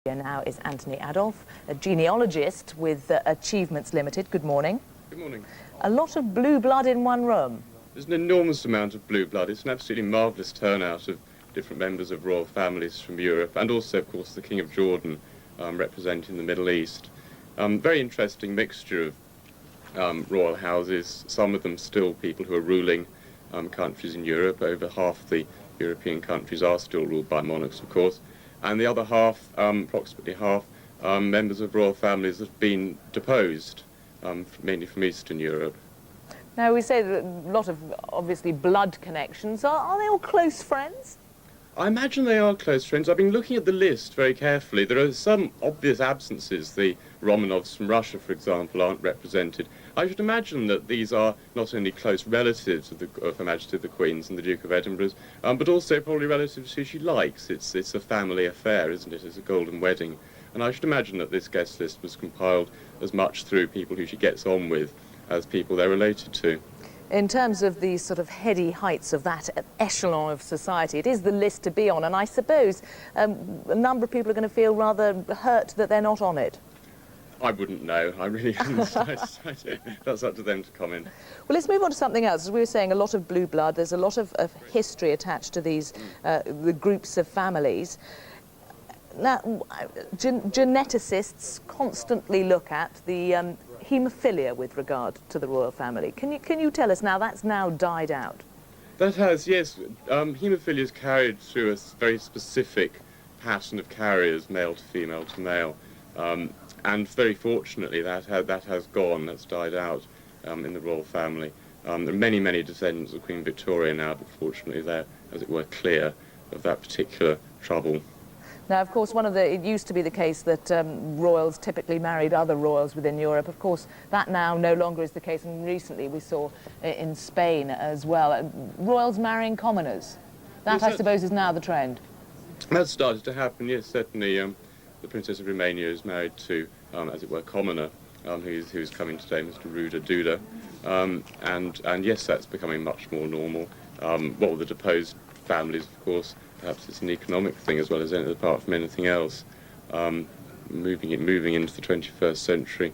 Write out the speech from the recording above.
Here now is Anthony Adolph, a genealogist with Achievements Limited. Good morning. Good morning. A lot of blue blood in one room. There's an enormous amount of blue blood. It's an absolutely marvellous turnout of different members of royal families from Europe, and also, of course, the King of Jordan representing the Middle East. Very interesting mixture of royal houses, some of them still people who are ruling countries in Europe. Over half the European countries are still ruled by monarchs, of course, and the other half, approximately half, members of royal families have been deposed, mainly from Eastern Europe. Now, we say that a lot of, obviously, blood connections. Are they all close friends? I imagine they are close friends. I've been looking at the list very carefully. There are some obvious absences. The Romanovs from Russia, for example, aren't represented. I should imagine that these are not only close relatives of Her Majesty the Queen's and the Duke of Edinburgh's, but also probably relatives who she likes. It's a family affair, isn't it? It's a golden wedding. And I should imagine that this guest list was compiled as much through people who she gets on with as people they're related to. In terms of the sort of heady heights of that echelon of society, it is the list to be on, and I suppose a number of people are going to feel rather hurt that they're not on it. I wouldn't know. I really couldn't. That's up to them to comment. Well, let's move on to something else. As we were saying, a lot of blue blood. There's a lot of history attached to these the groups of families. Now, geneticists constantly look at the haemophilia with regard to the royal family. Can you tell us now that's now died out? That has, yes. Haemophilia is carried through a very specific pattern of carriers, male to female to male. And very fortunately that has gone, that's died out in the royal family. There are many, many descendants of Queen Victoria now, but fortunately they're, as it were, clear of that particular trouble. Now, of course, it used to be the case that royals typically married other royals within Europe. Of course, that now no longer is the case, and recently we saw in Spain as well, royals marrying commoners. That, yes, I suppose, is now the trend. That's started to happen, yes, certainly. The Princess of Romania is married to, as it were, commoner, who's coming today, Mr. Ruda Duda, and yes, that's becoming much more normal. Well, the deposed families, of course, perhaps it's an economic thing as well as apart from anything else. Moving into the 21st century,